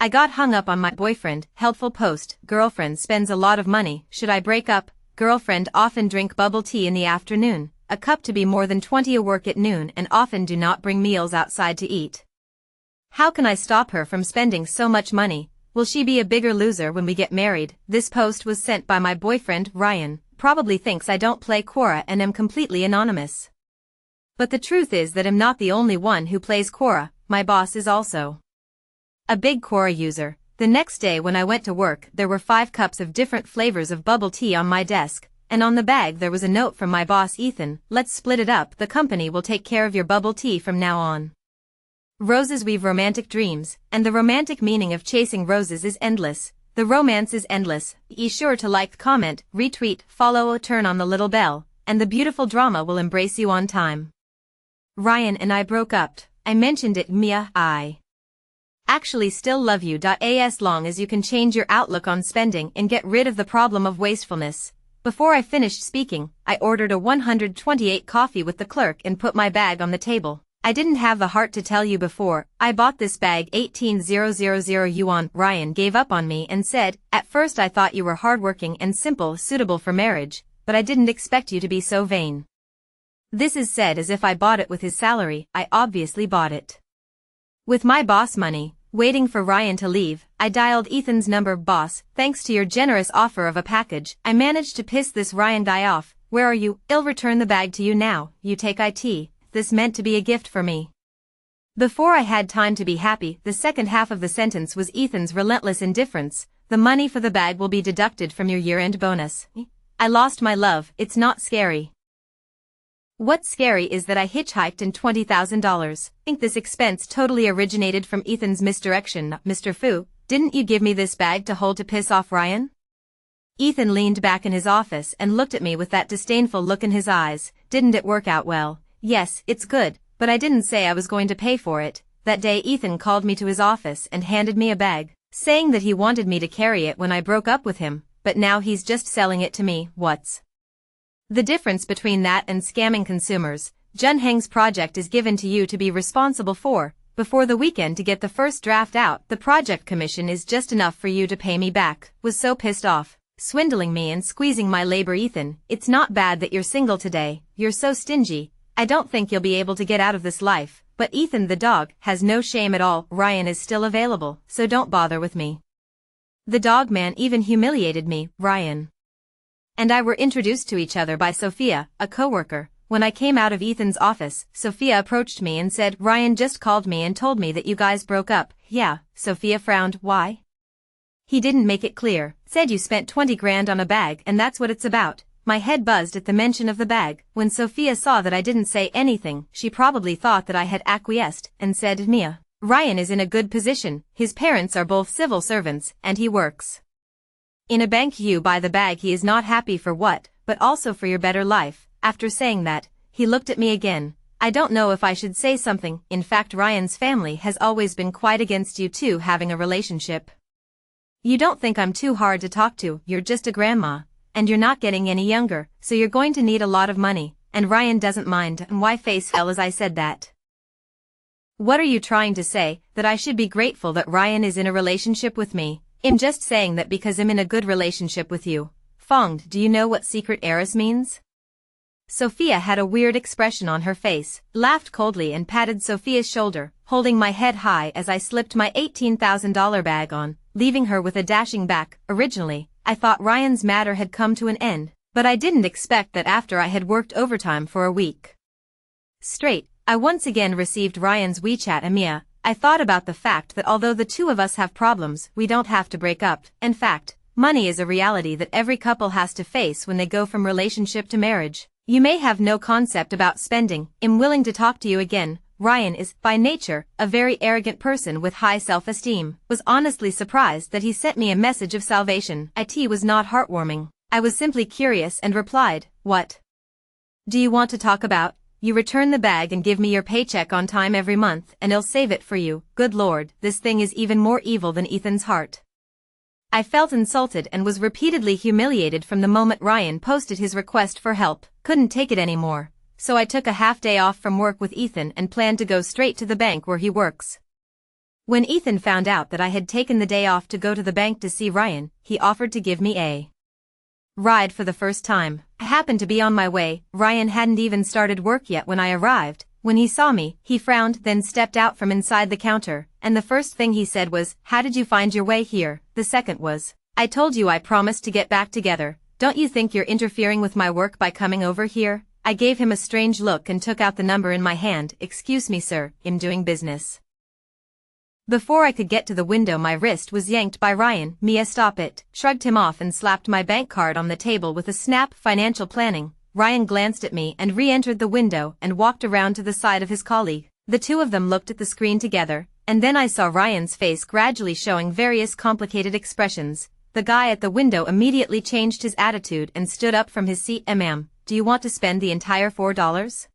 I got hung up on my boyfriend, helpful post, girlfriend spends a lot of money, should I break up? Girlfriend often drink bubble tea in the afternoon, a cup to be more than 20 a work at noon and often do not bring meals outside to eat. How can I stop her from spending so much money? Will she be a bigger loser when we get married? This post was sent by my boyfriend, Ryan, probably thinks I don't play Quora and am completely anonymous. But the truth is that I'm not the only one who plays Quora, my boss is also a big Quora user. The next day when I went to work there were 5 cups of different flavors of bubble tea on my desk, and on the bag there was a note from my boss Ethan, let's split it up, the company will take care of your bubble tea from now on. Roses weave romantic dreams, and the romantic meaning of chasing roses is endless. The romance is endless. Be sure to like, comment, retweet, follow or turn on the little bell, and the beautiful drama will embrace you on time. Ryan and I broke up. I mentioned it, Mia, I actually still love you. As long as you can change your outlook on spending and get rid of the problem of wastefulness. Before I finished speaking, I ordered a 128 coffee with the clerk and put my bag on the table. I didn't have the heart to tell you before, I bought this bag 18,000 yuan. Ryan gave up on me and said, at first I thought you were hardworking and simple, suitable for marriage, but I didn't expect you to be so vain. This is said as if I bought it with his salary. I obviously bought it with my boss money. Waiting for Ryan to leave, I dialed Ethan's number. Boss, thanks to your generous offer of a package, I managed to piss this Ryan guy off. Where are you? I'll return the bag to you now. You take it. This meant to be a gift for me. Before I had time to be happy, the second half of the sentence was Ethan's relentless indifference. The money for the bag will be deducted from your year-end bonus. I lost my love. It's not scary. What's scary is that I hitchhiked and $20,000. Think this expense totally originated from Ethan's misdirection. Mr. Fu, didn't you give me this bag to hold to piss off Ryan? Ethan leaned back in his office and looked at me with that disdainful look in his eyes. Didn't it work out well? Yes, it's good, but I didn't say I was going to pay for it. That day Ethan called me to his office and handed me a bag, saying that he wanted me to carry it when I broke up with him, but now he's just selling it to me. What's the difference between that and scamming consumers? Junheng's project is given to you to be responsible for. Before the weekend to get the first draft out, the project commission is just enough for you to pay me back. Was so pissed off. Swindling me and squeezing my labor. Ethan, it's not bad that you're single today. You're so stingy. I don't think you'll be able to get out of this life. But Ethan the dog has no shame at all. Ryan is still available, so don't bother with me. The dog man even humiliated me. Ryan and I were introduced to each other by Sophia, a coworker. When I came out of Ethan's office, Sophia approached me and said, Ryan just called me and told me that you guys broke up. Yeah, Sophia frowned. Why? He didn't make it clear. Said you spent 20 grand on a bag and that's what it's about. My head buzzed at the mention of the bag. When Sophia saw that I didn't say anything, she probably thought that I had acquiesced and said, Mia, Ryan is in a good position. His parents are both civil servants and he works in a bank. You buy the bag. He is not happy for what, but also for your better life. After saying that, he looked at me again. I don't know if I should say something. In fact, Ryan's family has always been quite against you two having a relationship. You don't think I'm too hard to talk to. You're just a grandma, and you're not getting any younger, so you're going to need a lot of money, and Ryan doesn't mind. And my face fell as I said that. What are you trying to say, that I should be grateful that Ryan is in a relationship with me? I'm just saying that because I'm in a good relationship with you. Fonged, do you know what secret heiress means? Sophia had a weird expression on her face, laughed coldly and patted Sophia's shoulder, holding my head high as I slipped my $18,000 bag on, leaving her with a dashing back. Originally, I thought Ryan's matter had come to an end, but I didn't expect that after I had worked overtime for a week straight, I once again received Ryan's WeChat. Amia, I thought about the fact that although the two of us have problems, we don't have to break up. In fact, money is a reality that every couple has to face when they go from relationship to marriage. You may have no concept about spending. I'm willing to talk to you again. Ryan is, by nature, a very arrogant person with high self-esteem. Was honestly surprised that he sent me a message of salvation. It was not heartwarming. I was simply curious and replied, what do you want to talk about? You return the bag and give me your paycheck on time every month and I'll save it for you. Good Lord, this thing is even more evil than Ethan's heart. I felt insulted and was repeatedly humiliated from the moment Ryan posted his request for help. Couldn't take it anymore, so I took a half day off from work with Ethan and planned to go straight to the bank where he works. When Ethan found out that I had taken the day off to go to the bank to see Ryan, he offered to give me a ride for the first time. I happened to be on my way. Ryan hadn't even started work yet when I arrived. When he saw me, he frowned, then stepped out from inside the counter, and the first thing he said was, "How did you find your way here?" The second was, "I told you I promised to get back together. Don't you think you're interfering with my work by coming over here?" I gave him a strange look and took out the number in my hand. "Excuse me, sir, I'm doing business." Before I could get to the window, my wrist was yanked by Ryan. "Mia, stop it," shrugged him off and slapped my bank card on the table with a snap. "Financial planning." Ryan glanced at me and re-entered the window and walked around to the side of his colleague. The two of them looked at the screen together, and then I saw Ryan's face gradually showing various complicated expressions. The guy at the window immediately changed his attitude and stood up from his seat. "Ma'am, do you want to spend the entire $4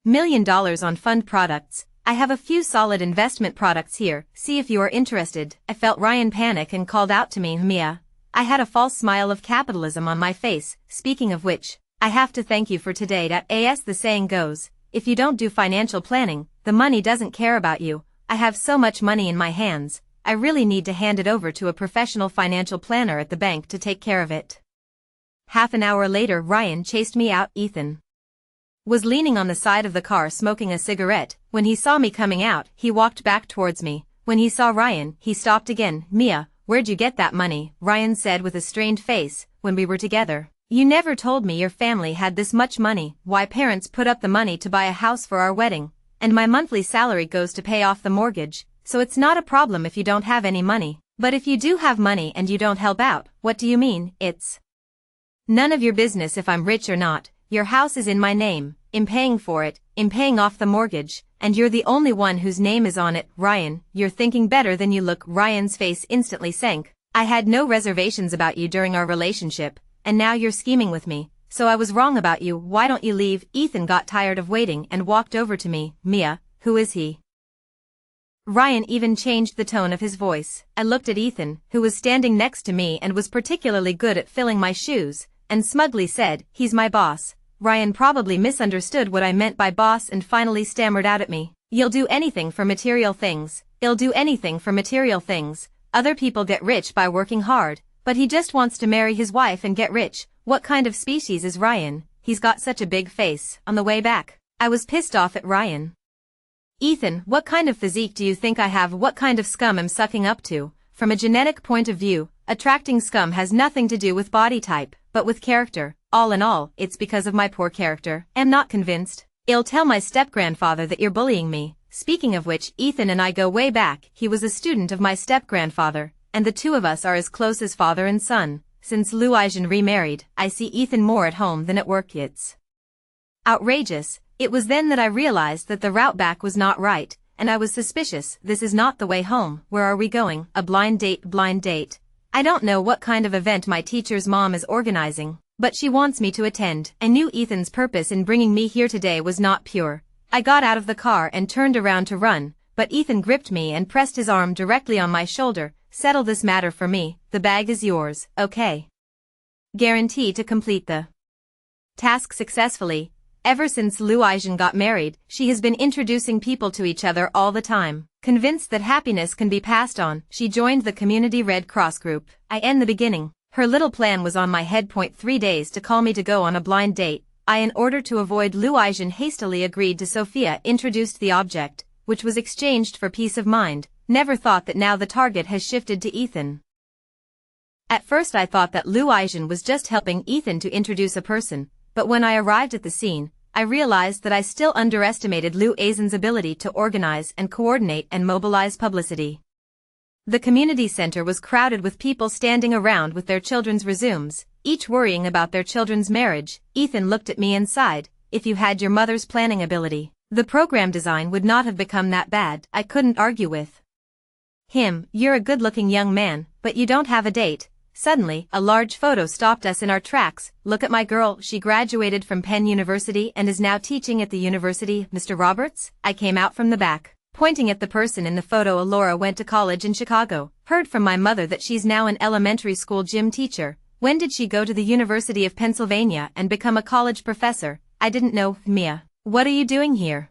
million on fund products? I have a few solid investment products here, see if you are interested." I felt Ryan panic and called out to me, "Mia." I had a false smile of capitalism on my face. "Speaking of which, I have to thank you for today. As the saying goes, if you don't do financial planning, the money doesn't care about you. I have so much money in my hands, I really need to hand it over to a professional financial planner at the bank to take care of it." Half an hour later, Ryan chased me out. Ethan was leaning on the side of the car smoking a cigarette. When he saw me coming out, he walked back towards me. When he saw Ryan, he stopped again. "Mia, where'd you get that money?" Ryan said with a strained face. "When we were together, you never told me your family had this much money." "Why, parents put up the money to buy a house for our wedding, and my monthly salary goes to pay off the mortgage, so it's not a problem if you don't have any money. But if you do have money and you don't help out, what do you mean?" "It's none of your business if I'm rich or not. Your house is in my name, I'm paying for it, I'm paying off the mortgage, and you're the only one whose name is on it." "Ryan, you're thinking better than you look." Ryan's face instantly sank. "I had no reservations about you during our relationship, and now you're scheming with me, so I was wrong about you. Why don't you leave?" Ethan got tired of waiting and walked over to me. "Mia, who is he?" Ryan even changed the tone of his voice. I looked at Ethan, who was standing next to me and was particularly good at filling my shoes, and smugly said, "He's my boss." Ryan probably misunderstood what I meant by boss and finally stammered out at me, "You'll do anything for material things. He'll do anything for material things. Other people get rich by working hard, but he just wants to marry his wife and get rich. What kind of species is Ryan? He's got such a big face." On the way back, I was pissed off at Ryan. "Ethan, what kind of physique do you think I have? What kind of scum I'm sucking up to? From a genetic point of view, attracting scum has nothing to do with body type, but with character. All in all, it's because of my poor character. I'm not convinced. I'll tell my step-grandfather that you're bullying me." Speaking of which, Ethan and I go way back. He was a student of my step-grandfather, and the two of us are as close as father and son. Since Louisan remarried, I see Ethan more at home than at work. It's outrageous. It was then that I realized that the route back was not right, and I was suspicious. "This is not the way home. Where are we going?" "A blind date." "Blind date? I don't know what kind of event my teacher's mom is organizing, but she wants me to attend." I knew Ethan's purpose in bringing me here today was not pure. I got out of the car and turned around to run, but Ethan gripped me and pressed his arm directly on my shoulder. "Settle this matter for me. The bag is yours, okay? Guarantee to complete the task successfully." Ever since Louisan got married, she has been introducing people to each other all the time. Convinced that happiness can be passed on, she joined the community Red Cross group. I in the beginning, her little plan was on my head. 3 days to call me to go on a blind date. I, in order to avoid Louisan, hastily agreed to Sophia, introduced the object, which was exchanged for peace of mind. Never thought that now the target has shifted to Ethan. At first I thought that Louisan was just helping Ethan to introduce a person, but when I arrived at the scene, I realized that I still underestimated Louisan's ability to organize and coordinate and mobilize publicity. The community center was crowded with people standing around with their children's resumes, each worrying about their children's marriage. Ethan looked at me and sighed. "If you had your mother's planning ability, the program design would not have become that bad." I couldn't argue with him. "You're a good-looking young man, but you don't have a date." Suddenly, a large photo stopped us in our tracks. "Look at my girl. She graduated from Penn University and is now teaching at the university." "Mr. Roberts?" I came out from the back, pointing at the person in the photo. "Laura went to college in Chicago. Heard from my mother that she's now an elementary school gym teacher. When did she go to the University of Pennsylvania and become a college professor?" "I didn't know." "Mia, what are you doing here?"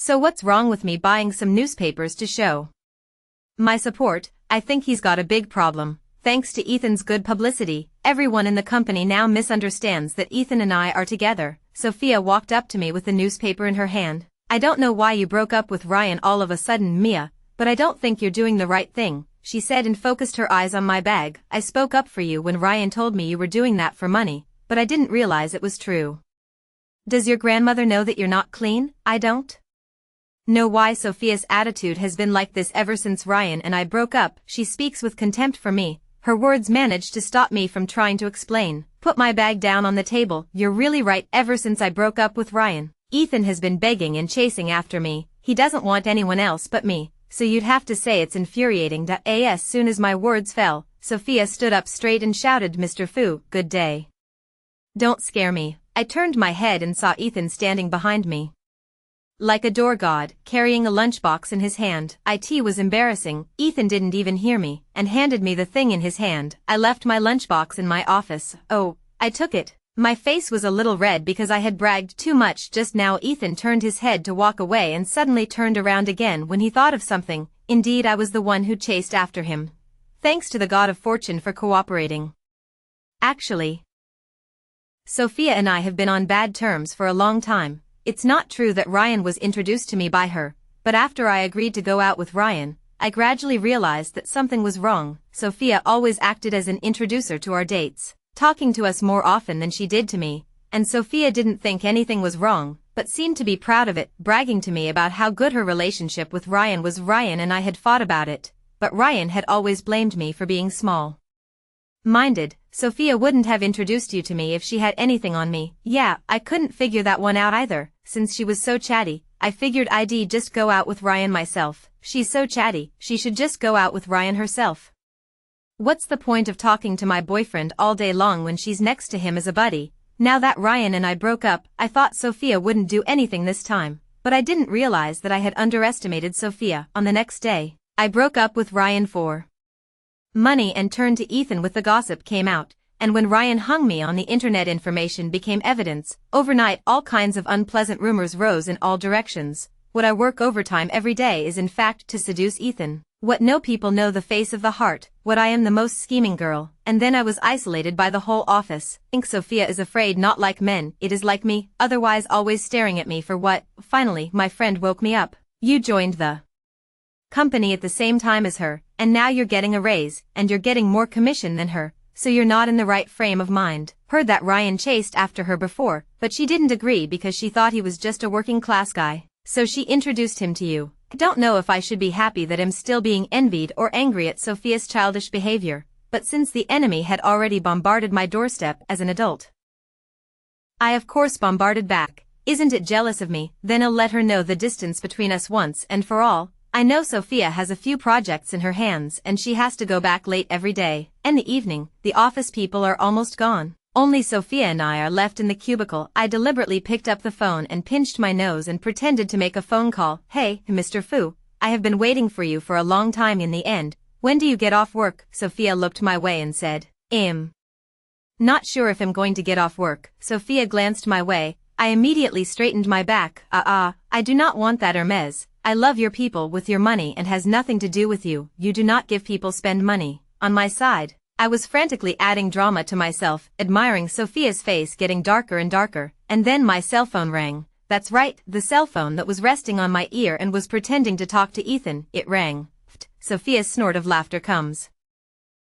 So what's wrong with me buying some newspapers to show my support? I think he's got a big problem. Thanks to Ethan's good publicity, everyone in the company now misunderstands that Ethan and I are together. Sophia walked up to me with the newspaper in her hand. I don't know why you broke up with Ryan all of a sudden, Mia, but I don't think you're doing the right thing, she said and focused her eyes on my bag. I spoke up for you when Ryan told me you were doing that for money, but I didn't realize it was true. Does your grandmother know that you're not clean? I don't know why Sophia's attitude has been like this ever since Ryan and I broke up. She speaks with contempt for me. Her words managed to stop me from trying to explain. Put my bag down on the table. You're really right. Ever since I broke up with Ryan, Ethan has been begging and chasing after me. He doesn't want anyone else but me, so you'd have to say it's infuriating. As soon as my words fell, Sophia stood up straight and shouted, Mr. Fu, good day. Don't scare me. I turned my head and saw Ethan standing behind me like a door god, carrying a lunchbox in his hand. It was embarrassing. Ethan didn't even hear me, and handed me the thing in his hand. I left my lunchbox in my office. Oh, I took it. My face was a little red because I had bragged too much just now. Ethan turned his head to walk away and suddenly turned around again when he thought of something. Indeed, I was the one who chased after him. Thanks to the god of fortune for cooperating. Actually, Sophia and I have been on bad terms for a long time. It's not true that Ryan was introduced to me by her, but after I agreed to go out with Ryan, I gradually realized that something was wrong. Sophia always acted as an introducer to our dates, talking to us more often than she did to me, and Sophia didn't think anything was wrong, but seemed to be proud of it, bragging to me about how good her relationship with Ryan was. Ryan and I had fought about it, but Ryan had always blamed me for being small-minded. Sophia wouldn't have introduced you to me if she had anything on me. Yeah, I couldn't figure that one out either. Since she was so chatty, I figured I'd just go out with Ryan myself. She's so chatty, she should just go out with Ryan herself. What's the point of talking to my boyfriend all day long when she's next to him as a buddy? Now that Ryan and I broke up, I thought Sophia wouldn't do anything this time, but I didn't realize that I had underestimated Sophia. On the next day, I broke up with Ryan for money and turned to Ethan with the gossip came out, and when Ryan hung me on the internet, information became evidence. Overnight, all kinds of unpleasant rumors rose in all directions. Would I work overtime every day is in fact to seduce Ethan? What no people know, the face of the heart, what I am, the most scheming girl. And then I was isolated by the whole office. Think Sophia is afraid, not like men, it is like me, otherwise always staring at me for what? Finally, my friend woke me up. You joined the company at the same time as her, and now you're getting a raise, and you're getting more commission than her, so you're not in the right frame of mind. Heard that Ryan chased after her before, but she didn't agree because she thought he was just a working class guy, so she introduced him to you. I don't know if I should be happy that I'm still being envied or angry at Sophia's childish behavior, but since the enemy had already bombarded my doorstep as an adult, I of course bombarded back. Isn't it jealous of me? Then I'll let her know the distance between us once and for all. I know Sophia has a few projects in her hands and she has to go back late every day. In the evening, the office people are almost gone. Only Sophia and I are left in the cubicle. I deliberately picked up the phone and pinched my nose and pretended to make a phone call. Hey, Mr. Fu, I have been waiting for you for a long time. In the end, when do you get off work? Sophia looked my way and said, not sure if I'm going to get off work. Sophia glanced my way. I immediately straightened my back. I do not want that, Hermes. I love your people with your money and has nothing to do with you. You do not give people spend money. On my side, I was frantically adding drama to myself, admiring Sophia's face getting darker and darker, and then my cell phone rang. That's right, the cell phone that was resting on my ear and was pretending to talk to Ethan. It rang. Sophia's snort of laughter comes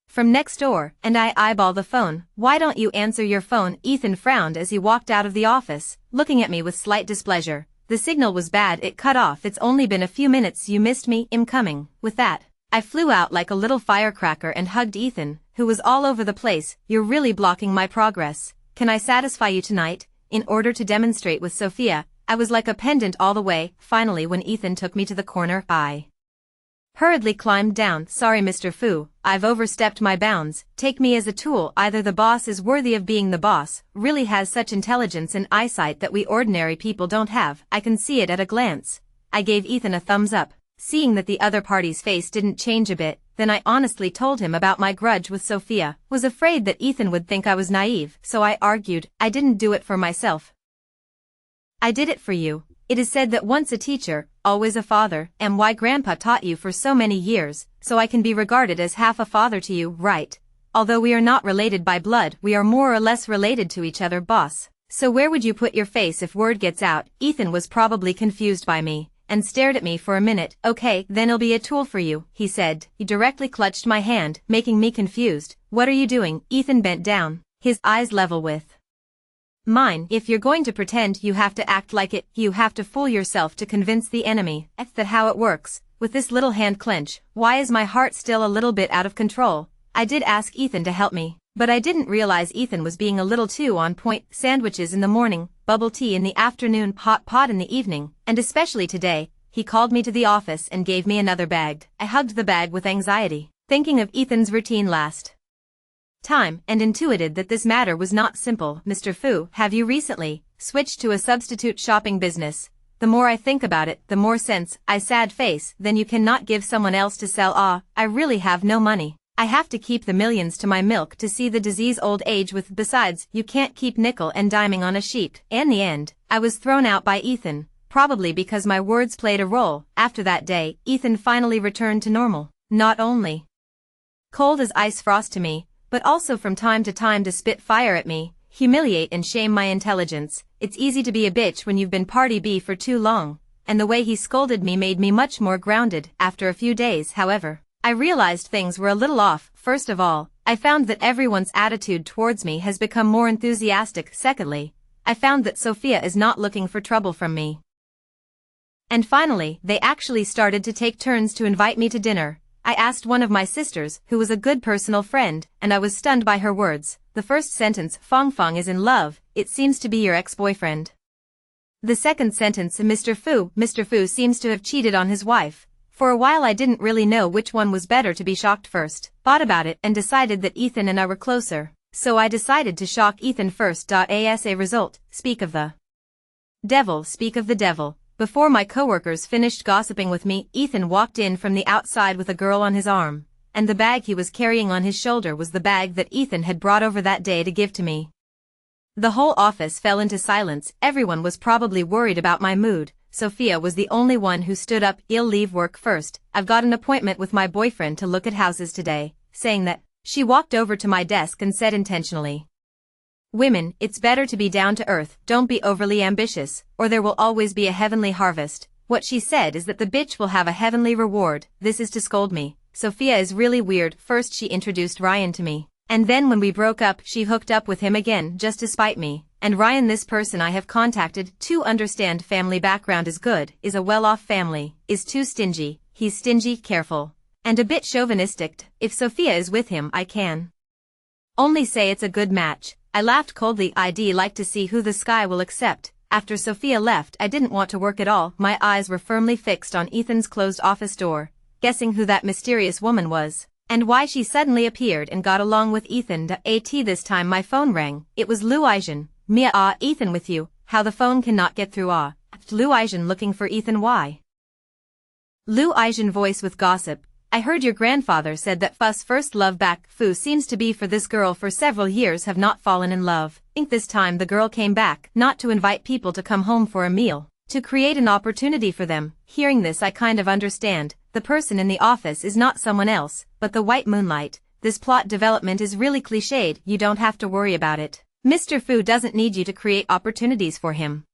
from next door, and I eyeball the phone. Why don't you answer your phone? Ethan frowned as he walked out of the office, looking at me with slight displeasure. The signal was bad, it cut off. It's only been a few minutes. You missed me. I'm coming. With that, I flew out like a little firecracker and hugged Ethan, who was all over the place. You're really blocking my progress. Can I satisfy you tonight? In order to demonstrate with Sophia, I was like a pendant all the way. Finally, when Ethan took me to the corner, I hurriedly climbed down. Sorry, Mr. Fu, I've overstepped my bounds. Take me as a tool. Either the boss is worthy of being the boss, really has such intelligence and eyesight that we ordinary people don't have. I can see it at a glance. I gave Ethan a thumbs up. Seeing that the other party's face didn't change a bit, then I honestly told him about my grudge with Sophia. Was afraid that Ethan would think I was naive, so I argued, I didn't do it for myself. I did it for you. It is said that once a teacher, always a father, and why Grandpa taught you for so many years, so I can be regarded as half a father to you, right? Although we are not related by blood, we are more or less related to each other, boss. So where would you put your face if word gets out? Ethan was probably confused by me, and stared at me for a minute. Okay, then I'll be a tool for you, he said. He directly clutched my hand, making me confused. What are you doing? Ethan bent down, his eyes level with mine. If you're going to pretend, you have to act like it. You have to fool yourself to convince the enemy. That's how it works. With this little hand clench, why is my heart still a little bit out of control? I did ask Ethan to help me, but I didn't realize Ethan was being a little too on point. Sandwiches in the morning, bubble tea in the afternoon, hot pot in the evening, and especially today, he called me to the office and gave me another bag. I hugged the bag with anxiety, thinking of Ethan's routine last time, and intuited that this matter was not simple. Mr. Fu, have you recently switched to a substitute shopping business? The more I think about it, the more sense. I sad face. Then you cannot give someone else to sell. I really have no money. I have to keep the millions to my milk to see the disease old age with. Besides, you can't keep nickel and diming on a sheet. In the end, I was thrown out by Ethan, probably because my words played a role. After that day, Ethan finally returned to normal. Not only cold as ice frost to me, but also from time to time to spit fire at me, humiliate and shame my intelligence. It's easy to be a bitch when you've been party B for too long, and the way he scolded me made me much more grounded. After a few days, however, I realized things were a little off. First of all, I found that everyone's attitude towards me has become more enthusiastic. Secondly, I found that Sophia is not looking for trouble from me. And finally, they actually started to take turns to invite me to dinner. I asked one of my sisters, who was a good personal friend, and I was stunned by her words. The first sentence, Fong Fong is in love, it seems to be your ex-boyfriend. The second sentence, Mr. Fu seems to have cheated on his wife. For a while I didn't really know which one was better. To be shocked first, thought about it and decided that Ethan and I were closer. So I decided to shock Ethan first. As a result, speak of the devil. Before my coworkers finished gossiping with me, Ethan walked in from the outside with a girl on his arm, and the bag he was carrying on his shoulder was the bag that Ethan had brought over that day to give to me. The whole office fell into silence. Everyone was probably worried about my mood. Sophia was the only one who stood up. I'll leave work first. I've got an appointment with my boyfriend to look at houses today. Saying that, she walked over to my desk and said intentionally, "Women, it's better to be down to earth. Don't be overly ambitious, or there will always be a heavenly harvest." What she said is that the bitch will have a heavenly reward. This is to scold me. Sophia is really weird. First she introduced Ryan to me, and then when we broke up she hooked up with him again just to spite me. And Ryan, this person I have contacted to understand family background is good, is a well-off family, is too stingy, he's stingy, careful, and a bit chauvinistic. If Sophia is with him I can only say it's a good match. I laughed coldly. I'd like to see who the sky will accept. After Sophia left I didn't want to work at all. My eyes were firmly fixed on Ethan's closed office door, guessing who that mysterious woman was, and why she suddenly appeared and got along with Ethan. This time my phone rang. It was Lu Aijin. Mia, Ethan with you. How the phone cannot get through. Lu Aijin looking for Ethan. Why? Lu Aijin voice with gossip. I heard your grandfather said that Fuss first love back Fu seems to be for this girl for several years have not fallen in love. Think this time the girl came back, not to invite people to come home for a meal, to create an opportunity for them. Hearing this I kind of understand. The person in the office is not someone else, but the white moonlight. This plot development is really cliched. You don't have to worry about it. Mr. Fu doesn't need you to create opportunities for him.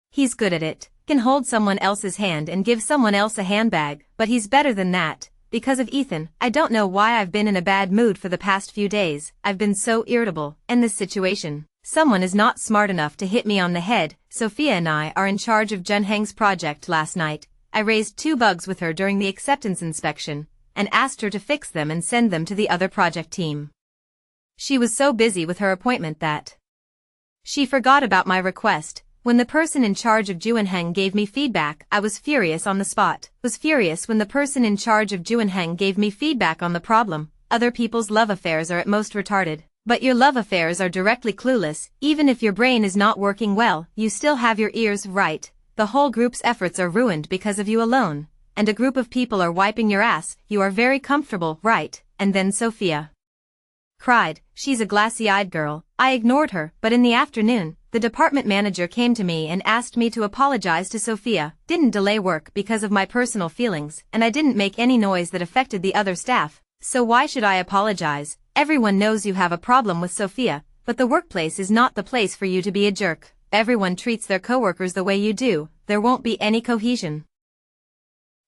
He's good at it. Can hold someone else's hand and give someone else a handbag, but he's better than that. Because of Ethan, I don't know why I've been in a bad mood for the past few days. I've been so irritable. And this situation, someone is not smart enough to hit me on the head. Sophia and I are in charge of Junheng's project. Last night, I raised 2 bugs with her during the acceptance inspection, and asked her to fix them and send them to the other project team. She was so busy with her appointment that she forgot about my request. When the person in charge of Junheng gave me feedback, I was furious on the spot. Was furious when the person in charge of Junheng gave me feedback on the problem. Other people's love affairs are at most retarded, but your love affairs are directly clueless. Even if your brain is not working well, you still have your ears right. The whole group's efforts are ruined because of you alone, and a group of people are wiping your ass. You are very comfortable, right? And then Sophia cried. She's a glassy-eyed girl. I ignored her, but in the afternoon, the department manager came to me and asked me to apologize to Sophia. Didn't delay work because of my personal feelings, and I didn't make any noise that affected the other staff. So why should I apologize? Everyone knows you have a problem with Sophia, but the workplace is not the place for you to be a jerk. Everyone treats their coworkers the way you do, there won't be any cohesion.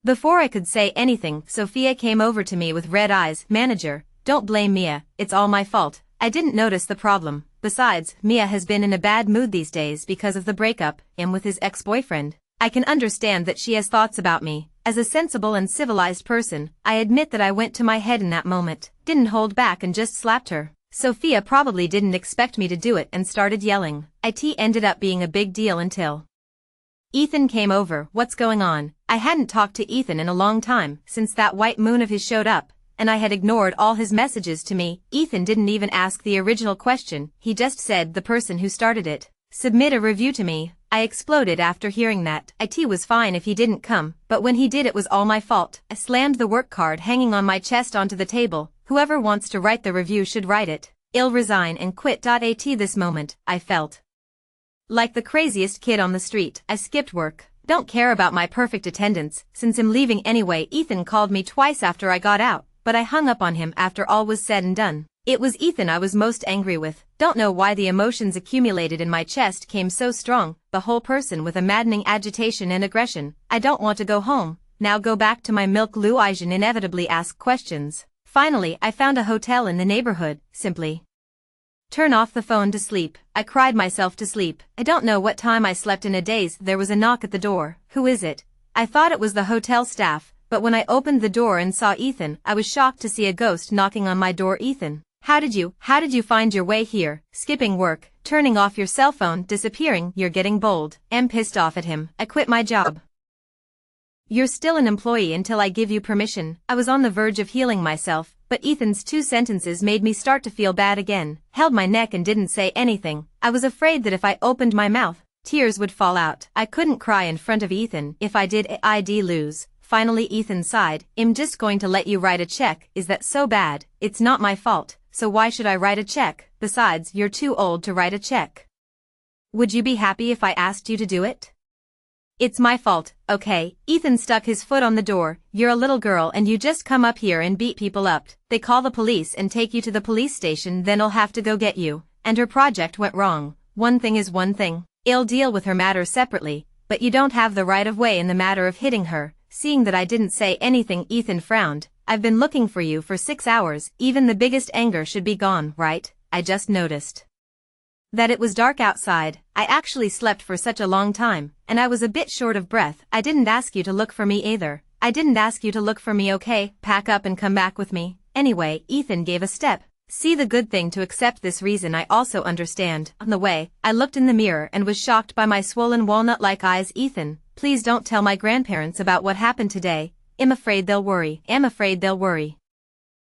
Before I could say anything, Sophia came over to me with red eyes. Manager, don't blame Mia, it's all my fault. I didn't notice the problem. Besides, Mia has been in a bad mood these days because of the breakup, and with his ex-boyfriend. I can understand that she has thoughts about me. As a sensible and civilized person, I admit that I went to my head in that moment, didn't hold back and just slapped her. Sophia probably didn't expect me to do it and started yelling. It ended up being a big deal until Ethan came over. What's going on? I hadn't talked to Ethan in a long time, since that white moon of his showed up, and I had ignored all his messages to me. Ethan didn't even ask the original question, he just said the person who started it. Submit a review to me. I exploded after hearing that. It was fine if he didn't come, but when he did it was all my fault. I slammed the work card hanging on my chest onto the table. Whoever wants to write the review should write it. I'll resign and quit. At this moment, I felt like the craziest kid on the street. I skipped work. Don't care about my perfect attendance, since I'm leaving anyway. Ethan called me twice after I got out, but I hung up on him after all was said and done. It was Ethan I was most angry with. Don't know why the emotions accumulated in my chest came so strong, the whole person with a maddening agitation and aggression. I don't want to go home, now go back to my milk loo. I inevitably ask questions. Finally, I found a hotel in the neighborhood. Simply turn off the phone to sleep. I cried myself to sleep. I don't know what time I slept in a daze. There was a knock at the door. Who is it? I thought it was the hotel staff, but when I opened the door and saw Ethan, I was shocked to see a ghost knocking on my door. Ethan, how did you find your way here? Skipping work, turning off your cell phone, disappearing. You're getting bold. I'm pissed off at him. I quit my job. You're still an employee until I give you permission. I was on the verge of healing myself, but Ethan's 2 sentences made me start to feel bad again. Held my neck and didn't say anything. I was afraid that if I opened my mouth, tears would fall out. I couldn't cry in front of Ethan. If I did, I'd lose. Finally Ethan sighed. I'm just going to let you write a check. Is that so bad? It's not my fault, so why should I write a check? Besides, you're too old to write a check. Would you be happy if I asked you to do it? It's my fault, okay? Ethan stuck his foot on the door. You're a little girl and you just come up here and beat people up. They call the police and take you to the police station, then I'll have to go get you. And her project went wrong. One thing is one thing. I'll deal with her matter separately, but you don't have the right of way in the matter of hitting her. Seeing that I didn't say anything, Ethan frowned. I've been looking for you for 6 hours. Even the biggest anger should be gone, right? I just noticed that it was dark outside. I actually slept for such a long time, and I was a bit short of breath. I didn't ask you to look for me either. I didn't ask you to look for me, okay? Pack up and come back with me. Anyway, Ethan gave a step. See the good thing to accept this reason I also understand. On the way, I looked in the mirror and was shocked by my swollen walnut-like eyes. Ethan, please don't tell my grandparents about what happened today. I'm afraid they'll worry.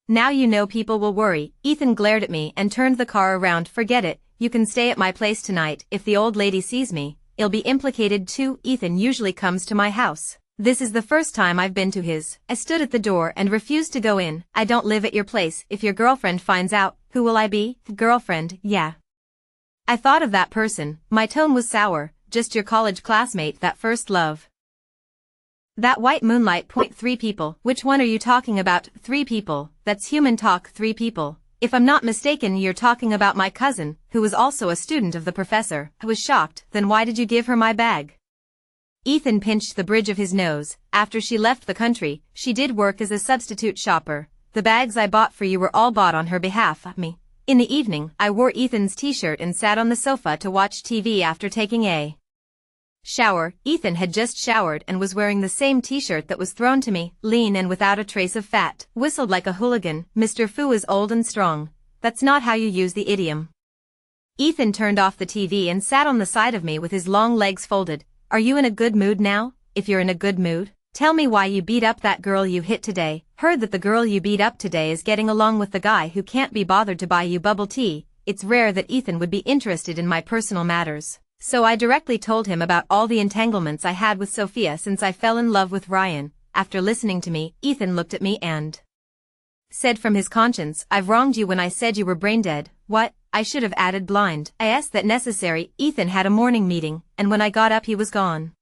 Now you know people will worry. Ethan glared at me and turned the car around. Forget it. You can stay at my place tonight. If the old lady sees me, I'll be implicated too. Ethan usually comes to my house. This is the first time I've been to his. I stood at the door and refused to go in. I don't live at your place. If your girlfriend finds out, who will I be? Girlfriend, yeah. I thought of that person. My tone was sour. Just your college classmate, that first love. That white moonlight. 3 people. Which one are you talking about? 3 people. That's human talk. 3 people. If I'm not mistaken, you're talking about my cousin, who was also a student of the professor. I was shocked. Then why did you give her my bag? Ethan pinched the bridge of his nose. After she left the country, she did work as a substitute shopper. The bags I bought for you were all bought on her behalf. Me. In the evening, I wore Ethan's t-shirt and sat on the sofa to watch TV after taking a shower. Ethan had just showered and was wearing the same t-shirt that was thrown to me, lean and without a trace of fat. Whistled like a hooligan. Mr. Fu is old and strong. That's not how you use the idiom. Ethan turned off the TV and sat on the side of me with his long legs folded. Are you in a good mood now? If you're in a good mood, tell me why you beat up that girl you hit today. Heard that the girl you beat up today is getting along with the guy who can't be bothered to buy you bubble tea. It's rare that Ethan would be interested in my personal matters. So I directly told him about all the entanglements I had with Sophia since I fell in love with Ryan. After listening to me, Ethan looked at me and said from his conscience, I've wronged you when I said you were brain dead. What? I should have added blind. That necessary. Ethan had a morning meeting, and when I got up he was gone.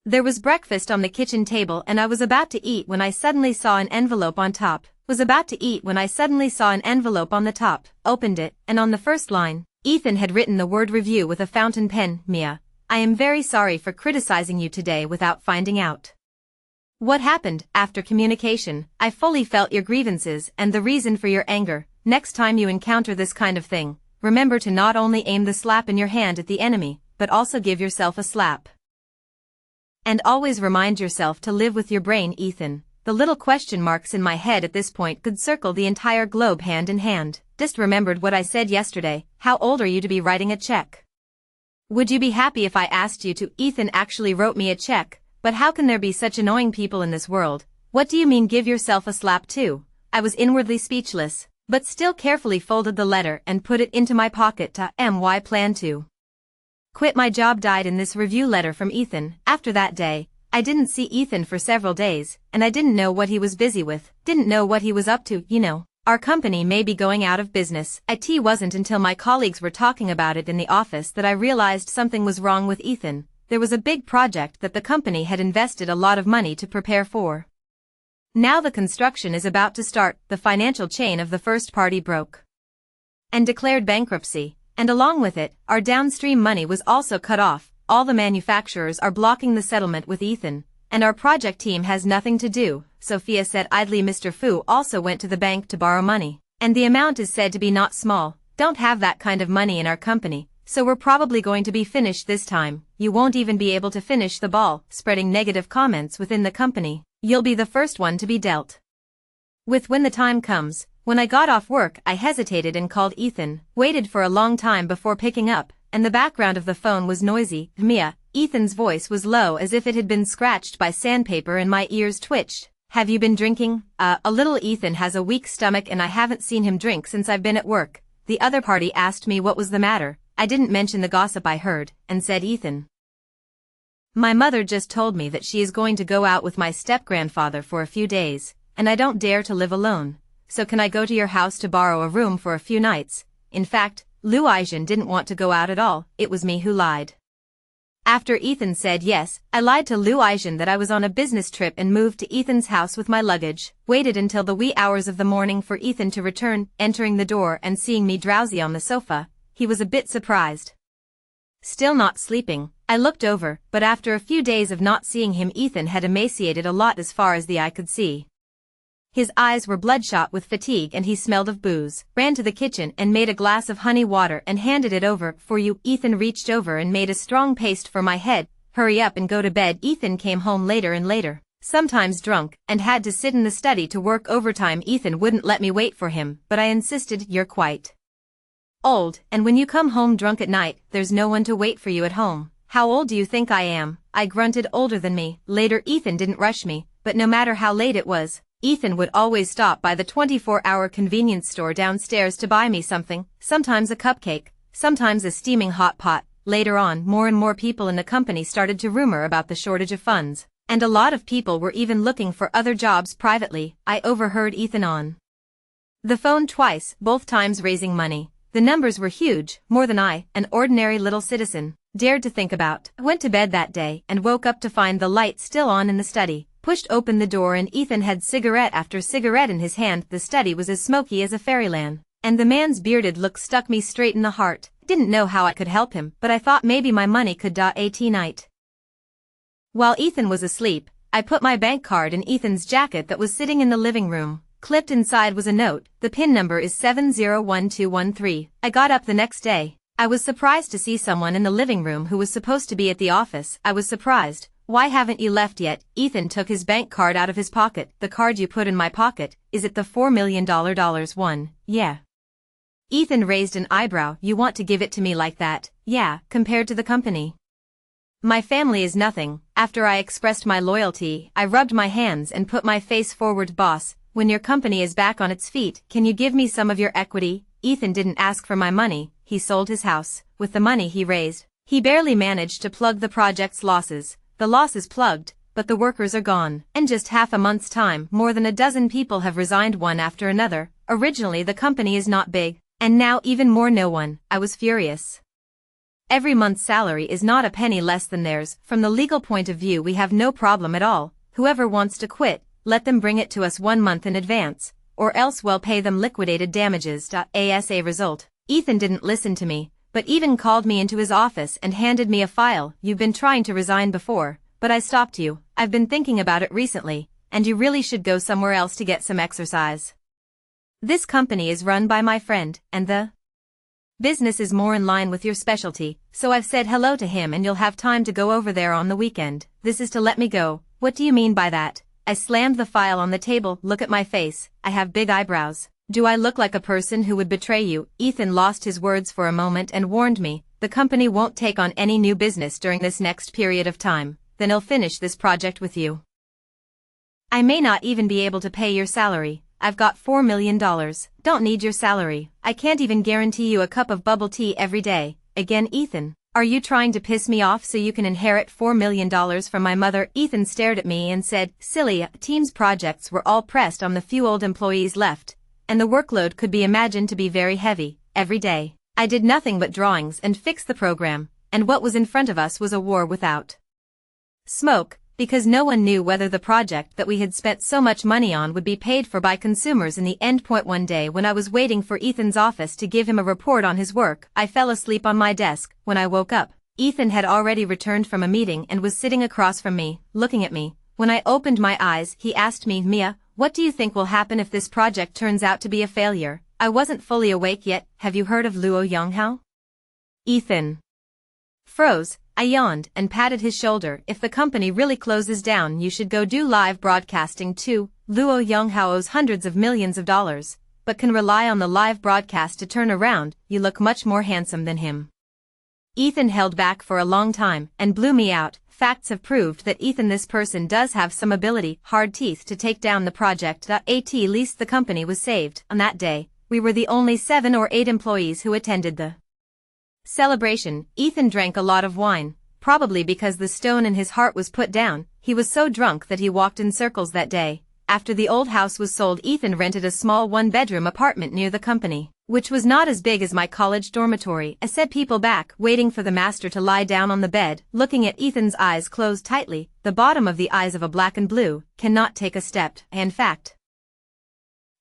There was breakfast on the kitchen table and I was about to eat when I suddenly saw an envelope on top. On the top, opened it, and on the first line, Ethan had written the word review with a fountain pen. Mia, I am very sorry for criticizing you today without finding out what happened. After communication, I fully felt your grievances and the reason for your anger. Next time you encounter this kind of thing, remember to not only aim the slap in your hand at the enemy, but also give yourself a slap. And always remind yourself to live with your brain. Ethan. The little question marks in my head at this point could circle the entire globe hand in hand. Just remembered what I said yesterday. How old are you to be writing a check? Would you be happy if I asked you to? Ethan actually wrote me a check, but how can there be such annoying people in this world? What do you mean give yourself a slap too? I was inwardly speechless, but still carefully folded the letter and put it into my pocket. My plan to quit my job died in this review letter from Ethan. After that day, I didn't see Ethan for several days, and I didn't know what he was busy with, didn't know what he was up to. Our company may be going out of business. It wasn't until my colleagues were talking about it in the office that I realized something was wrong with Ethan. There was a big project that the company had invested a lot of money to prepare for. Now the construction is about to start. The financial chain of the first party broke and declared bankruptcy, and along with it, our downstream money was also cut off. All the manufacturers are blocking the settlement with Ethan, and our project team has nothing to do. Sophia said idly. Mr. Fu also went to the bank to borrow money, and the amount is said to be not small. Don't have that kind of money in our company, so we're probably going to be finished this time. You won't even be able to finish the ball. Spreading negative comments within the company. You'll be the first one to be dealt with when the time comes. When I got off work, I hesitated and called Ethan, waited for a long time before picking up, and the background of the phone was noisy. Mia, Ethan's voice was low as if it had been scratched by sandpaper and my ears twitched. Have you been drinking? A little. Ethan has a weak stomach and I haven't seen him drink since I've been at work. The other party asked me what was the matter. I didn't mention the gossip I heard, and said Ethan. My mother just told me that she is going to go out with my step-grandfather for a few days, and I don't dare to live alone. So can I go to your house to borrow a room for a few nights? In fact, Lu Aijin didn't want to go out at all. It was me who lied. After Ethan said yes, I lied to Lu Aijin that I was on a business trip and moved to Ethan's house with my luggage. Waited until the wee hours of the morning for Ethan to return. Entering the door and seeing me drowsy on the sofa, he was a bit surprised. Still not sleeping, I looked over, but after a few days of not seeing him, Ethan had emaciated a lot as far as the eye could see. His eyes were bloodshot with fatigue and he smelled of booze. Ran to the kitchen and made a glass of honey water and handed it over. For you. Ethan reached over and made a strong paste for my head. Hurry up and go to bed. Ethan came home later and later, sometimes drunk, and had to sit in the study to work overtime. Ethan wouldn't let me wait for him, but I insisted. You're quite old, and when you come home drunk at night, there's no one to wait for you at home. How old do you think I am? I grunted. Older than me. Later. Ethan didn't rush me, but no matter how late it was, Ethan would always stop by the 24-hour convenience store downstairs to buy me something, sometimes a cupcake, sometimes a steaming hot pot. Later on, more and more people in the company started to rumor about the shortage of funds, and a lot of people were even looking for other jobs privately. I overheard Ethan on the phone twice, both times raising money. The numbers were huge, more than I, an ordinary little citizen, dared to think about. I went to bed that day and woke up to find the light still on in the study. Pushed open the door and Ethan had cigarette after cigarette in his hand. The study was as smoky as a fairyland, and the man's bearded look stuck me straight in the heart. Didn't know how I could help him, but I thought maybe my money could at night. While Ethan was asleep, I put my bank card in Ethan's jacket that was sitting in the living room. Clipped inside was a note. The PIN number is 701213. I got up the next day. I was surprised to see someone in the living room who was supposed to be at the office. I was surprised. Why haven't you left yet? Ethan took his bank card out of his pocket. The card you put in my pocket, is it the $4 million one? Yeah. Ethan raised an eyebrow. You want to give it to me like that? Yeah, compared to the company. My family is nothing. After I expressed my loyalty, I rubbed my hands and put my face forward. Boss, when your company is back on its feet, can you give me some of your equity? Ethan didn't ask for my money. He sold his house. With the money he raised, he barely managed to plug the project's losses. The loss is plugged, but the workers are gone. In just half a month's time, more than a dozen people have resigned one after another. Originally the company is not big, And now even more no one. I was furious. Every month's salary is not a penny less than theirs. From the legal point of view we have no problem at all. Whoever wants to quit, let them bring it to us 1 month in advance, or else we'll pay them liquidated damages. As a result, Ethan didn't listen to me, but even called me into his office and handed me a file. You've been trying to resign before, but I stopped you. I've been thinking about it recently, and you really should go somewhere else to get some exercise. This company is run by my friend, and the business is more in line with your specialty, so I've said hello to him and you'll have time to go over there on the weekend. This is to let me go. What do you mean by that? I slammed the file on the table. Look at my face. I have big eyebrows. Do I look like a person who would betray you? Ethan lost his words for a moment and warned me, the company won't take on any new business during this next period of time. Then I'll finish this project with you. I may not even be able to pay your salary. I've got $4 million. Don't need your salary. I can't even guarantee you a cup of bubble tea every day. Again, Ethan. Are you trying to piss me off so you can inherit $4 million from my mother? Ethan stared at me and said, silly, team's projects were all pressed on the few old employees left, and the workload could be imagined to be very heavy. Every day, I did nothing but drawings and fix the program, and what was in front of us was a war without smoke, because no one knew whether the project that we had spent so much money on would be paid for by consumers in the end. One day when I was waiting for Ethan's office to give him a report on his work, I fell asleep on my desk. When I woke up, Ethan had already returned from a meeting and was sitting across from me, looking at me. When I opened my eyes, he asked me, Mia, what do you think will happen if this project turns out to be a failure? I wasn't fully awake yet. Have you heard of Luo Yonghao? Ethan froze. I yawned and patted his shoulder. If the company really closes down, you should go do live broadcasting too. Luo Yonghao owes hundreds of millions of dollars, but can rely on the live broadcast to turn around. You look much more handsome than him. Ethan held back for a long time and blew me out. Facts have proved that Ethan, this person, does have some ability, hard teeth to take down the project. At least the company was saved. On that day, we were the only 7 or 8 employees who attended the celebration. Ethan drank a lot of wine, probably because the stone in his heart was put down. He was so drunk that he walked in circles that day. After the old house was sold, Ethan rented a small 1-bedroom apartment near the company, which was not as big as my college dormitory. I set people back, waiting for the master to lie down on the bed, looking at Ethan's eyes closed tightly. The bottom of the eyes of a black and blue cannot take a step. In fact,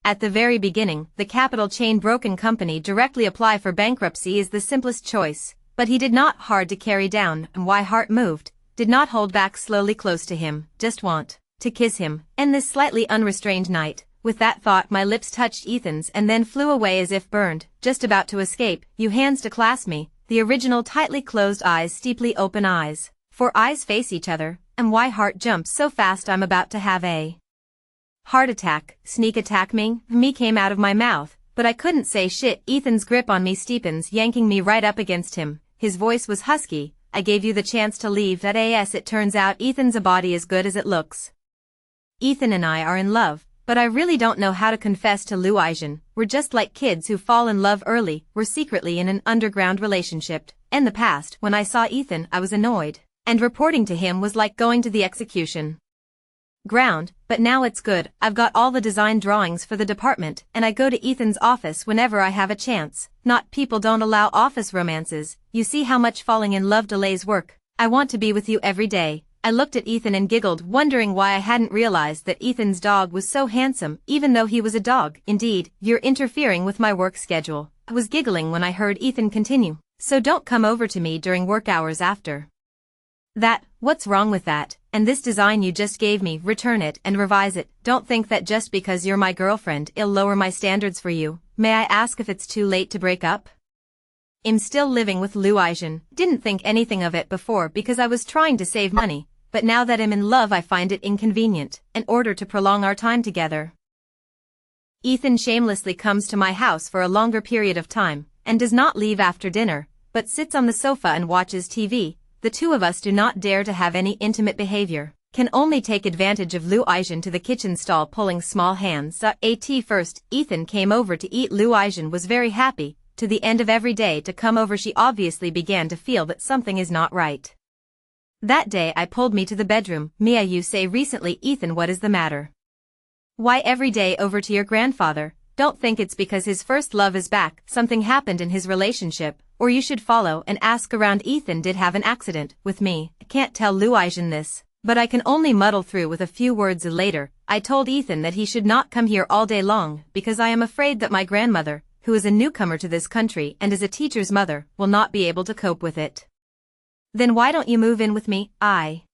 at the very beginning, the capital chain broken company directly apply for bankruptcy is the simplest choice, but he did not hard to carry down, and why heart moved, did not hold back, slowly close to him, just want to kiss him, and this slightly unrestrained night. With that thought my lips touched Ethan's and then flew away as if burned, just about to escape. You hands to clasp me, the original tightly closed eyes, steeply open eyes, 4 eyes face each other, and why heart jumps so fast I'm about to have a heart attack. Sneak attack me came out of my mouth, but I couldn't say shit. Ethan's grip on me steepens, yanking me right up against him. His voice was husky. I gave you the chance to leave. It turns out Ethan's a body as good as it looks. Ethan and I are in love, but I really don't know how to confess to Lu Aijin. We're just like kids who fall in love early. We're secretly in an underground relationship. In the past, when I saw Ethan, I was annoyed, and reporting to him was like going to the execution ground, but now it's good. I've got all the design drawings for the department, and I go to Ethan's office whenever I have a chance. Not people don't allow office romances. You see how much falling in love delays work. I want to be with you every day. I looked at Ethan and giggled, wondering why I hadn't realized that Ethan's dog was so handsome, even though he was a dog. Indeed, you're interfering with my work schedule. I was giggling when I heard Ethan continue. So don't come over to me during work hours after that. What's wrong with that? And this design you just gave me, return it and revise it. Don't think that just because you're my girlfriend, I'll lower my standards for you. May I ask if it's too late to break up? I'm still living with Lu Aijin. Didn't think anything of it before because I was trying to save money, but now that I'm in love I find it inconvenient, in order to prolong our time together. Ethan shamelessly comes to my house for a longer period of time, and does not leave after dinner, but sits on the sofa and watches TV. The two of us do not dare to have any intimate behavior, can only take advantage of Lu Aijin to the kitchen stall pulling small hands. First, Ethan came over to eat. Lu Aijin was very happy, to the end of every day to come over. She obviously began to feel that something is not right. That day I pulled me to the bedroom. Mia, you say recently. Ethan, what is the matter? Why every day over to your grandfather? don't think it's because his first love is back, something happened in his relationship, or you should follow and ask around. Ethan did have an accident with me. I can't tell Luijin this, but I can only muddle through with a few words. Later, I told Ethan that he should not come here all day long because I am afraid that my grandmother, who is a newcomer to this country and is a teacher's mother, will not be able to cope with it. Then why don't you move in with me? I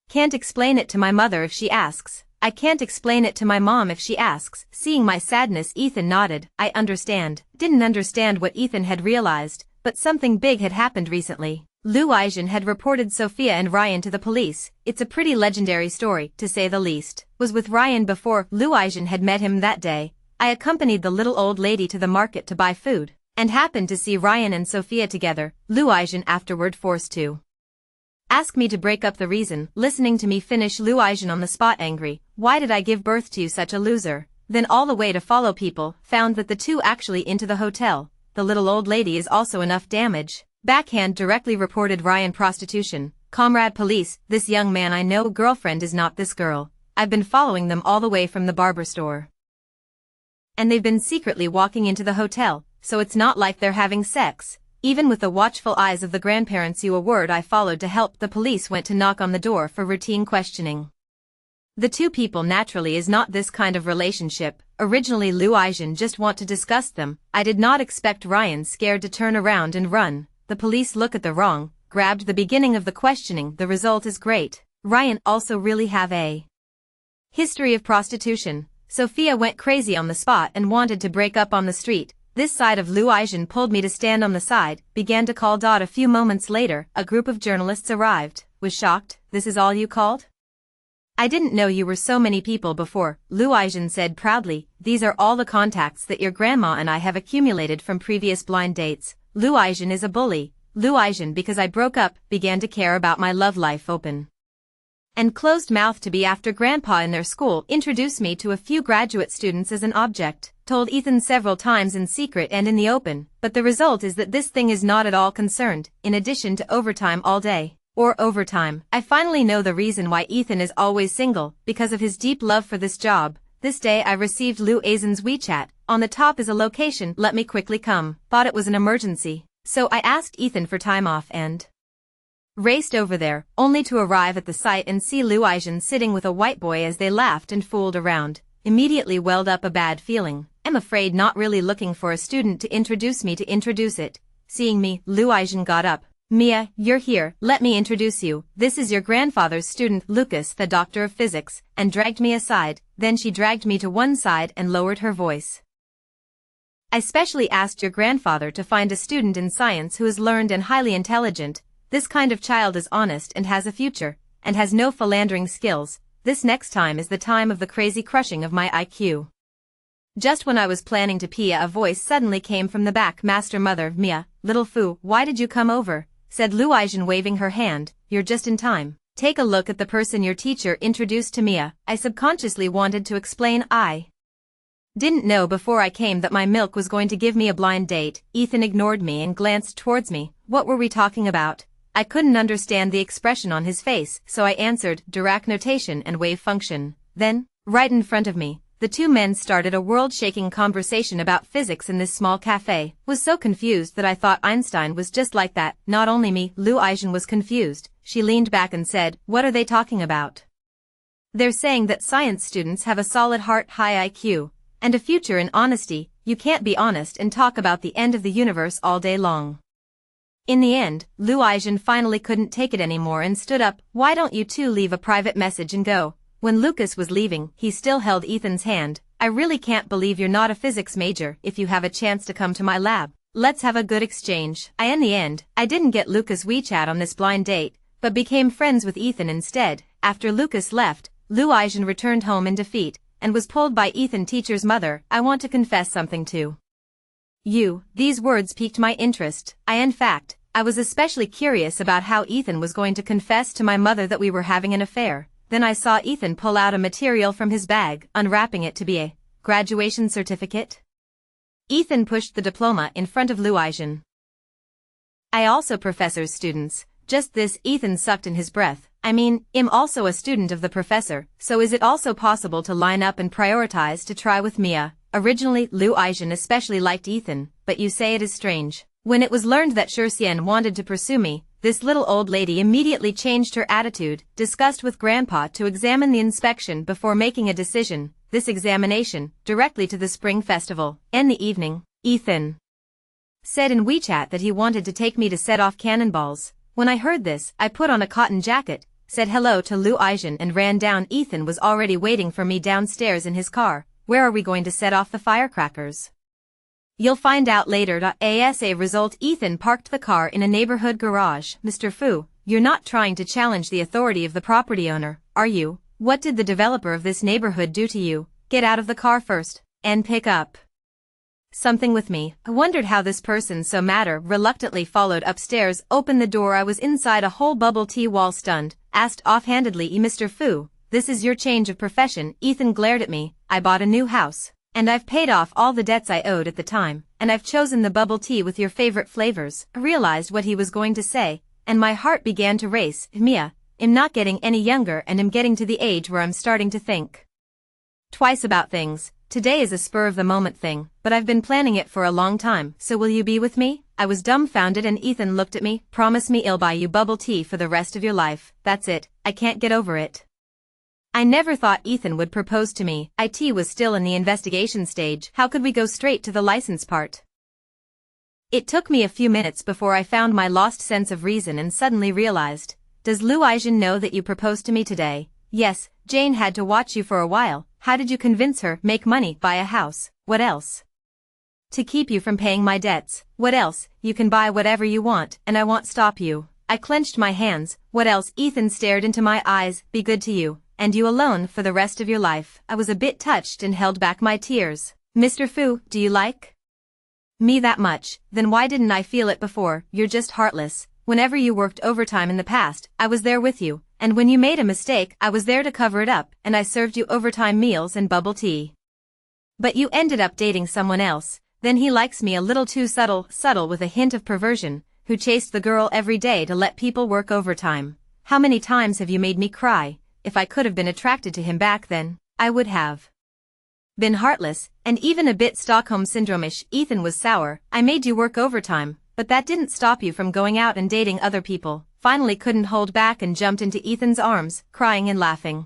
can't explain it to my mother if she asks. I can't explain it to my mom if she asks. Seeing my sadness, Ethan nodded. I understand. Didn't understand what Ethan had realized, but something big had happened recently. Luijin had reported Sophia and Ryan to the police. It's a pretty legendary story, to say the least. Was with Ryan before Luijin had met him that day. I accompanied the little old lady to the market to buy food, and happened to see Ryan and Sophia together. Luijin afterward forced to ask me to break up the reason. Listening to me finish, Luijin on the spot angry. Why did I give birth to you, such a loser? Then all the way to follow people, found that the two actually into the hotel. The little old lady is also enough damage. Backhand directly reported Ryan prostitution. Comrade police, this young man I know girlfriend is not this girl. I've been following them all the way from the barber store. And they've been secretly walking into the hotel, so it's not like they're having sex. Even with the watchful eyes of the grandparents, a word I followed to help. The police went to knock on the door for routine questioning. The two people naturally is not this kind of relationship. Originally Luijin just want to discuss them. I did not expect Ryan scared to turn around and run. The police look at the wrong, grabbed the beginning of the questioning. The result is great. Ryan also really have a history of prostitution. Sophia went crazy on the spot and wanted to break up on the street. This side of Luijin pulled me to stand on the side, began to call Dot. A few moments later, a group of journalists arrived. Was shocked. This is all you called? I didn't know you were so many people before, Luijin said proudly. These are all the contacts that your grandma and I have accumulated from previous blind dates. Luijin is a bully. Luijin, because I broke up, began to care about my love life. Open and closed mouth to be after grandpa in their school. Introduced me to a few graduate students as an object. Told Ethan several times in secret and in the open, but the result is that this thing is not at all concerned. In addition to overtime all day, or overtime, I finally know the reason why Ethan is always single, because of his deep love for this job. This day I received Luizin's WeChat. On the top is a location. Let me quickly come. Thought it was an emergency, so I asked Ethan for time off and raced over there, only to arrive at the site and see Luijin sitting with a white boy as they laughed and fooled around. Immediately welled up a bad feeling. I'm afraid not really looking for a student to introduce me to introduce it. Seeing me, Luijin got up. Mia, you're here, let me introduce you. This is your grandfather's student, Lucas, the doctor of physics, and dragged me aside. Then she dragged me to one side and lowered her voice. I specially asked your grandfather to find a student in science who is learned and highly intelligent. This kind of child is honest and has a future, and has no philandering skills. This next time is the time of the crazy crushing of my IQ. Just when I was planning to pee, a voice suddenly came from the back. Master Mother, Mia, little foo, why did you come over? Said Luijin waving her hand. You're just in time. Take a look at the person your teacher introduced to Mia. I subconsciously wanted to explain. I didn't know before I came that my milk was going to give me a blind date. Ethan ignored me and glanced towards me. What were we talking about? I couldn't understand the expression on his face, so I answered, Dirac notation and wave function. Then, right in front of me, the two men started a world-shaking conversation about physics in this small cafe. Was so confused that I thought Einstein was just like that. Not only me, Luijin was confused. She leaned back and said, what are they talking about? They're saying that science students have a solid heart, high IQ, and a future in honesty. You can't be honest and talk about the end of the universe all day long. In the end, Luijin finally couldn't take it anymore and stood up. Why don't you two leave a private message and go? When Lucas was leaving, he still held Ethan's hand. I really can't believe you're not a physics major. If you have a chance to come to my lab, let's have a good exchange. In the end, I didn't get Lucas' WeChat on this blind date, but became friends with Ethan instead. After Lucas left, Luijin returned home in defeat, and was pulled by Ethan teacher's mother. I want to confess something to you. These words piqued my interest. In fact, I was especially curious about how Ethan was going to confess to my mother that we were having an affair. Then I saw Ethan pull out a material from his bag, unwrapping it to be a graduation certificate. Ethan pushed the diploma in front of Luijin. I also professor's students. Just this, Ethan sucked in his breath. I mean, I'm also a student of the professor, so is it also possible to line up and prioritize to try with Mia? Originally, Lu Aijin especially liked Ethan, but you say it is strange. When it was learned that Shuxian wanted to pursue me, this little old lady immediately changed her attitude, discussed with Grandpa to examine the inspection before making a decision, this examination, directly to the Spring Festival. In the evening, Ethan said in WeChat that he wanted to take me to set off cannonballs. When I heard this, I put on a cotton jacket, said hello to Lu Aijin and ran down. Ethan was already waiting for me downstairs in his car. Where are we going to set off the firecrackers? You'll find out later. As a result, Ethan parked the car in a neighborhood garage. Mr. Fu, you're not trying to challenge the authority of the property owner, are you? What did the developer of this neighborhood do to you? Get out of the car first, and pick up something with me. I wondered how this person so matter reluctantly followed upstairs, opened the door. I was inside a whole bubble tea wall stunned, asked offhandedly, Mr. Fu, this is your change of profession? Ethan glared at me. I bought a new house, and I've paid off all the debts I owed at the time, and I've chosen the bubble tea with your favorite flavors. I realized what he was going to say, and my heart began to race. Mia, I'm not getting any younger and I'm getting to the age where I'm starting to think twice about things. Today is a spur-of-the-moment thing, but I've been planning it for a long time. So will you be with me? I was dumbfounded and Ethan looked at me. Promise me I'll buy you bubble tea for the rest of your life. That's it. I can't get over it. I never thought Ethan would propose to me. IT was still in the investigation stage. How could we go straight to the license part? It took me a few minutes before I found my lost sense of reason and suddenly realized. Does Lu Aijin know that you proposed to me today? Yes, Jane had to watch you for a while. How did you convince her? Make money, buy a house. What else? To keep you from paying my debts. What else? You can buy whatever you want, and I won't stop you. I clenched my hands. What else? Ethan stared into my eyes. Be good to you, and you alone for the rest of your life. I was a bit touched and held back my tears. Mr. Fu, do you like me that much? Then why didn't I feel it before? You're just heartless. Whenever you worked overtime in the past, I was there with you, and when you made a mistake, I was there to cover it up, and I served you overtime meals and bubble tea. But you ended up dating someone else. Then he likes me a little too subtle with a hint of perversion, who chased the girl every day to let people work overtime. How many times have you made me cry? If I could have been attracted to him back then, I would have been heartless, and even a bit Stockholm Syndrome-ish. Ethan was sour. I made you work overtime, but that didn't stop you from going out and dating other people. Finally couldn't hold back and jumped into Ethan's arms, crying and laughing.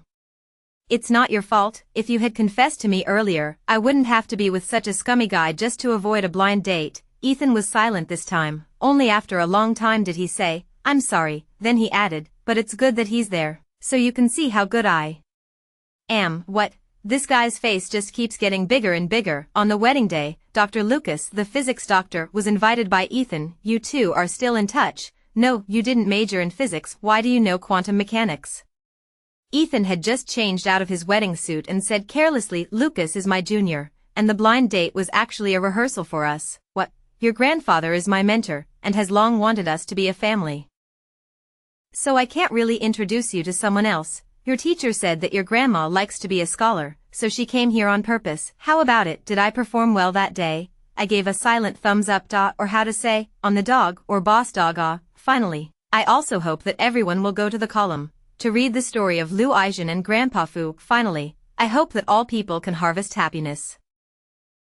It's not your fault. If you had confessed to me earlier, I wouldn't have to be with such a scummy guy just to avoid a blind date. Ethan was silent this time. Only after a long time did he say, I'm sorry. Then he added, but it's good that he's there, so you can see how good I am. What? This guy's face just keeps getting bigger and bigger. On the wedding day, Dr. Lucas, the physics doctor, was invited by Ethan. You two are still in touch? No, you didn't major in physics. Why do you know quantum mechanics? Ethan had just changed out of his wedding suit and said carelessly, Lucas is my junior, and the blind date was actually a rehearsal for us. What? Your grandfather is my mentor, and has long wanted us to be a family. So I can't really introduce you to someone else. Your teacher said that your grandma likes to be a scholar, so she came here on purpose. How about it? Did I perform well that day? I gave a silent thumbs up. Or how to say, on the dog, or boss dog. Finally, I also hope that everyone will go to the column to read the story of Lu Aijin and Grandpa Fu. Finally, I hope that all people can harvest happiness.